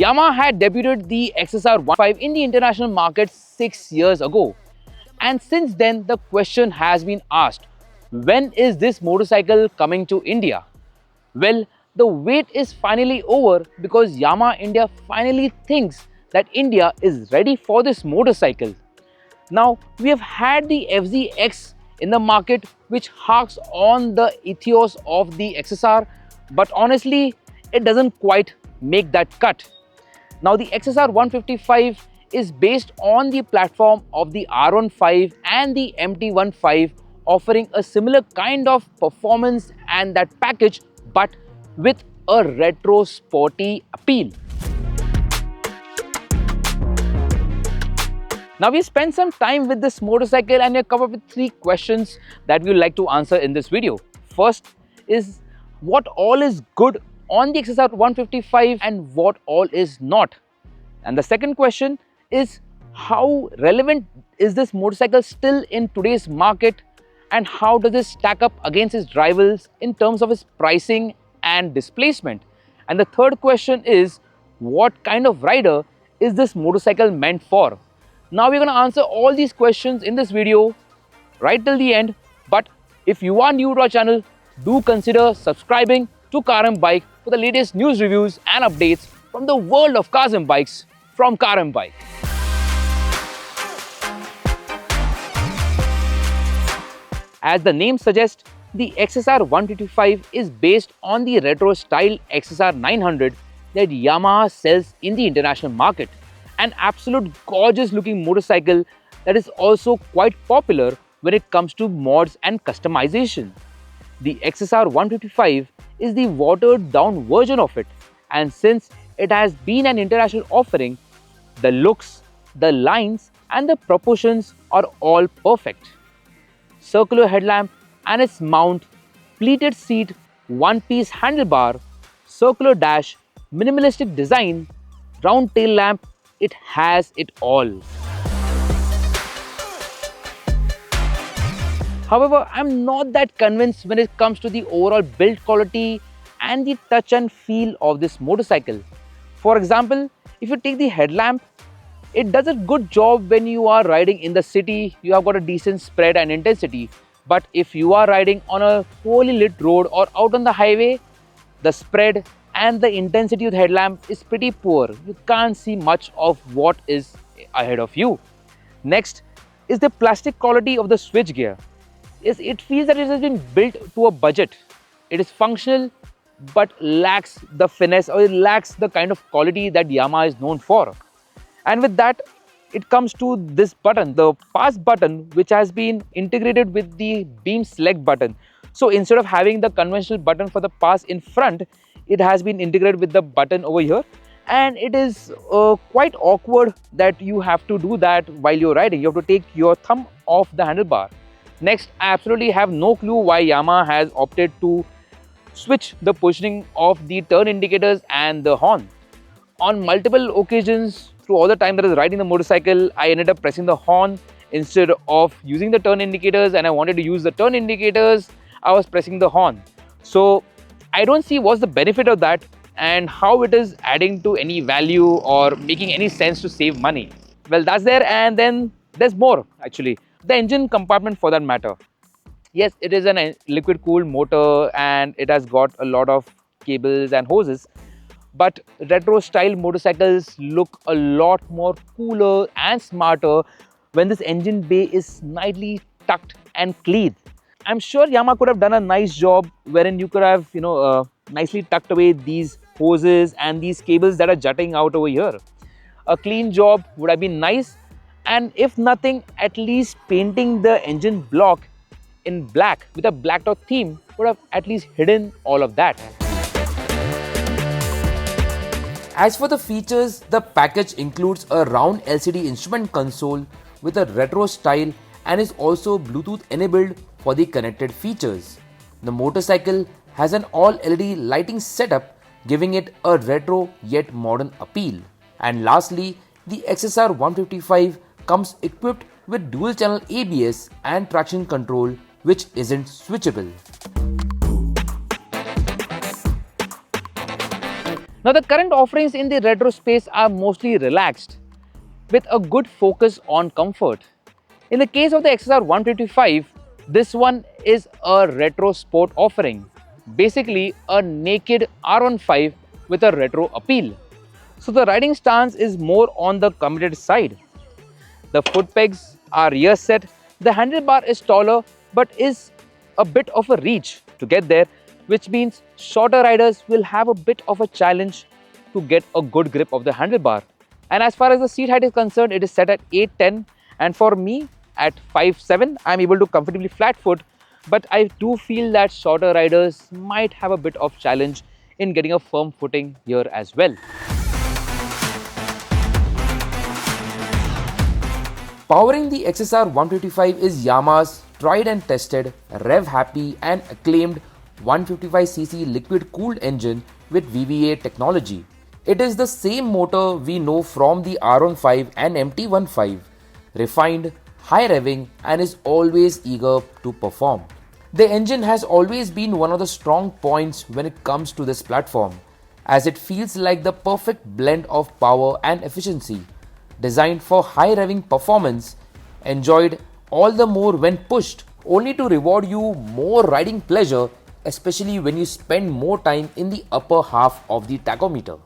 Yamaha had debuted the XSR 1.5 in the international market 6 years ago. And since then, the question has been asked, when is this motorcycle coming to India? Well, the wait is finally over because Yamaha India finally thinks that India is ready for this motorcycle. Now, we have had the FZX in the market which harks on the ethos of the XSR, but honestly, it doesn't quite make that cut. Now, the XSR 155 is based on the platform of the R15 and the MT-15, offering a similar kind of performance and that package, but with a retro sporty appeal. Now, we spent some time with this motorcycle and we have come up with 3 questions that we would like to answer in this video. First is, what all is good on the XSR 155 and what all is not? And the second question is, how relevant is this motorcycle still in today's market, and how does it stack up against its rivals in terms of its pricing and displacement? And the third question is, what kind of rider is this motorcycle meant for? Now we're going to answer all these questions in this video right till the end. But if you are new to our channel, do consider subscribing to Car and Bike for the latest news, reviews and updates from the world of cars and bikes from Car and Bike. As the name suggests, the XSR 155 is based on the retro style XSR 900 that Yamaha sells in the international market. An absolute gorgeous looking motorcycle that is also quite popular when it comes to mods and customization. The XSR 155 is the watered down version of it, and since it has been an international offering, the looks, the lines and the proportions are all perfect. Circular headlamp and its mount, pleated seat, one-piece handlebar, circular dash, minimalistic design, round tail lamp, it has it all. However, I'm not that convinced when it comes to the overall build quality and the touch and feel of this motorcycle. For example, if you take the headlamp, it does a good job when you are riding in the city, you have got a decent spread and intensity. But if you are riding on a poorly lit road or out on the highway, the spread and the intensity of the headlamp is pretty poor. You can't see much of what is ahead of you. Next is the plastic quality of the switchgear. It feels that it has been built to a budget. It is functional but lacks the finesse, or it lacks the kind of quality that Yamaha is known for. And with that, it comes to this button, the pass button, which has been integrated with the beam select button. So instead of having the conventional button for the pass in front, it has been integrated with the button over here. And it is quite awkward that you have to do that while you're riding. You have to take your thumb off the handlebar. Next, I absolutely have no clue why Yamaha has opted to switch the positioning of the turn indicators and the horn. On multiple occasions, through all the time that I was riding the motorcycle, I ended up pressing the horn instead of using the turn indicators, and I wanted to use the turn indicators, I was pressing the horn. So I don't see what's the benefit of that and how it is adding to any value or making any sense to save money. Well, that's there, and then there's more actually. The engine compartment, for that matter. Yes, it is a liquid cooled motor and it has got a lot of cables and hoses. But retro style motorcycles look a lot more cooler and smarter when this engine bay is nicely tucked and clean. I'm sure Yamaha could have done a nice job wherein you could have, nicely tucked away these hoses and these cables that are jutting out over here. A clean job would have been nice, and if nothing, at least painting the engine block in black with a blacked out theme would have at least hidden all of that. As for the features, the package includes a round LCD instrument console with a retro style and is also Bluetooth enabled for the connected features. The motorcycle has an all LED lighting setup, giving it a retro yet modern appeal. And lastly, the XSR 155 comes equipped with dual channel ABS and traction control, which isn't switchable. Now, the current offerings in the retro space are mostly relaxed with a good focus on comfort. In the case of the XSR 155, this one is a retro sport offering, basically a naked R15 with a retro appeal. So the riding stance is more on the committed side. The foot pegs are rear set, the handlebar is taller but is a bit of a reach to get there, which means shorter riders will have a bit of a challenge to get a good grip of the handlebar. And as far as the seat height is concerned, it is set at 8'10", and for me at 5'7", I am able to comfortably flat foot, but I do feel that shorter riders might have a bit of challenge in getting a firm footing here as well. Powering the XSR 155 is Yamaha's tried and tested, rev-happy and acclaimed 155cc liquid-cooled engine with VVA technology. It is the same motor we know from the R15 and MT-15, refined, high revving and is always eager to perform. The engine has always been one of the strong points when it comes to this platform, as it feels like the perfect blend of power and efficiency. Designed for high revving performance, enjoyed all the more when pushed, only to reward you more riding pleasure, especially when you spend more time in the upper half of the tachometer.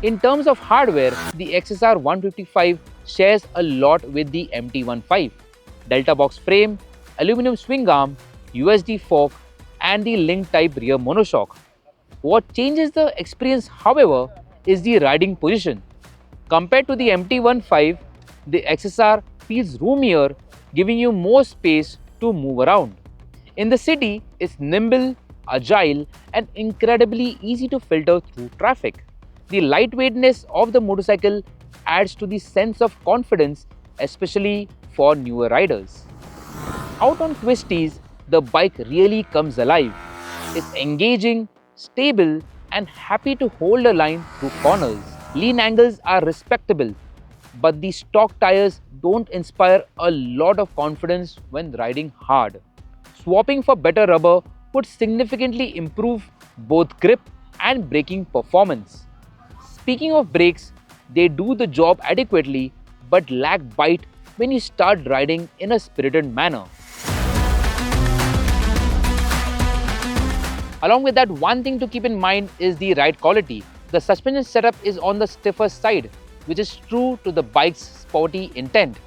In terms of hardware, the XSR 155 shares a lot with the MT-15. Delta box frame, aluminum swing arm, USD fork and the link type rear monoshock. What changes the experience, however, is the riding position. Compared to the MT-15, the XSR feels roomier, giving you more space to move around. In the city, it's nimble, agile and incredibly easy to filter through traffic. The lightweightness of the motorcycle adds to the sense of confidence, especially for newer riders. Out on twisties, the bike really comes alive. It's engaging, stable and happy to hold a line through corners. Lean angles are respectable, but the stock tires don't inspire a lot of confidence when riding hard. Swapping for better rubber would significantly improve both grip and braking performance. Speaking of brakes, they do the job adequately but lack bite when you start riding in a spirited manner. Along with that, one thing to keep in mind is the ride quality. The suspension setup is on the stiffer side, which is true to the bike's sporty intent.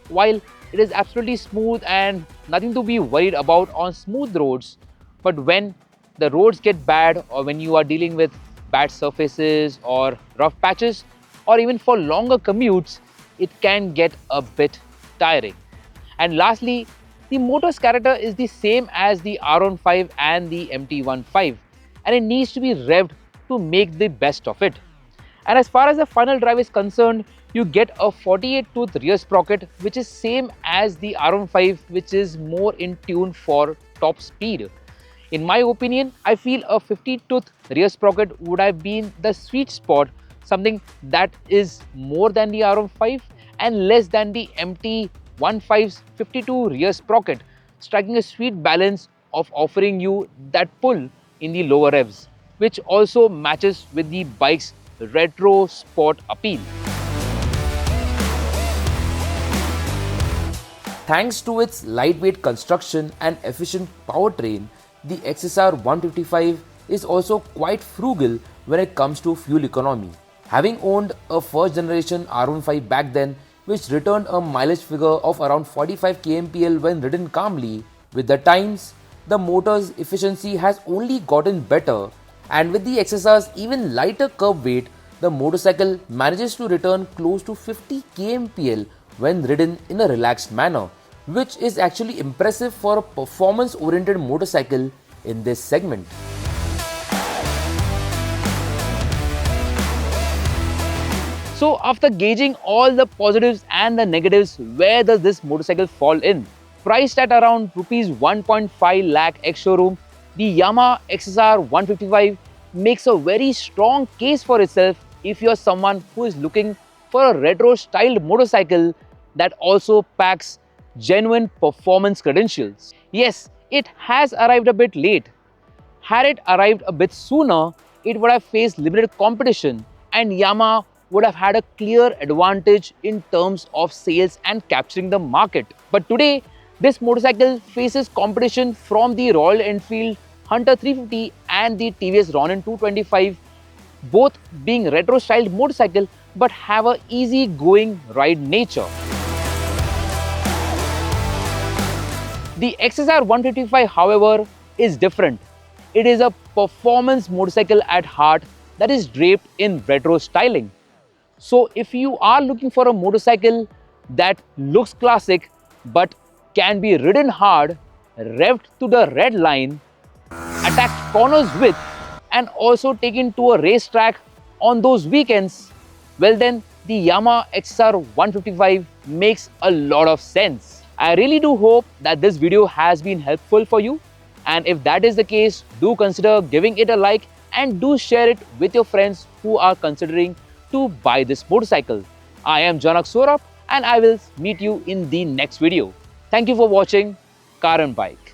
While it is absolutely smooth and nothing to be worried about on smooth roads, but when the roads get bad or when you are dealing with bad surfaces or rough patches or even for longer commutes, it can get a bit tiring. And lastly, the motor's character is the same as the R15 and the MT-15 and it needs to be revved to make the best of it. And as far as the final drive is concerned, you get a 48-tooth rear sprocket which is same as the R15, which is more in tune for top speed. In my opinion, I feel a 50-tooth rear sprocket would have been the sweet spot, something that is more than the R15 and less than the MT-15's 52 rear sprocket, striking a sweet balance of offering you that pull in the lower revs, which also matches with the bike's retro sport appeal. Thanks to its lightweight construction and efficient powertrain, the XSR 155 is also quite frugal when it comes to fuel economy. Having owned a first generation R15 back then, which returned a mileage figure of around 45 kmpl when ridden calmly, with the times, the motor's efficiency has only gotten better, and with the XSR's even lighter curb weight, the motorcycle manages to return close to 50 kmpl when ridden in a relaxed manner, which is actually impressive for a performance-oriented motorcycle in this segment. So after gauging all the positives and the negatives, where does this motorcycle fall in? Priced at around Rs 1.5 lakh ex-showroom, the Yamaha XSR 155 makes a very strong case for itself if you're someone who is looking for a retro-styled motorcycle that also packs genuine performance credentials. Yes, it has arrived a bit late. Had it arrived a bit sooner, it would have faced limited competition and Yamaha would have had a clear advantage in terms of sales and capturing the market. But today, this motorcycle faces competition from the Royal Enfield Hunter 350 and the TVS Ronin 225, both being retro-styled motorcycle but have a easy-going ride nature. The XSR 155, however, is different. It is a performance motorcycle at heart that is draped in retro styling. So if you are looking for a motorcycle that looks classic but can be ridden hard, revved to the red line, attacked corners with, and also taken to a racetrack on those weekends, well then the Yamaha XSR 155 makes a lot of sense. I really do hope that this video has been helpful for you, and if that is the case, do consider giving it a like and do share it with your friends who are considering to buy this motorcycle. I am Janak and I will meet you in the next video. Thank you for watching Car and Bike.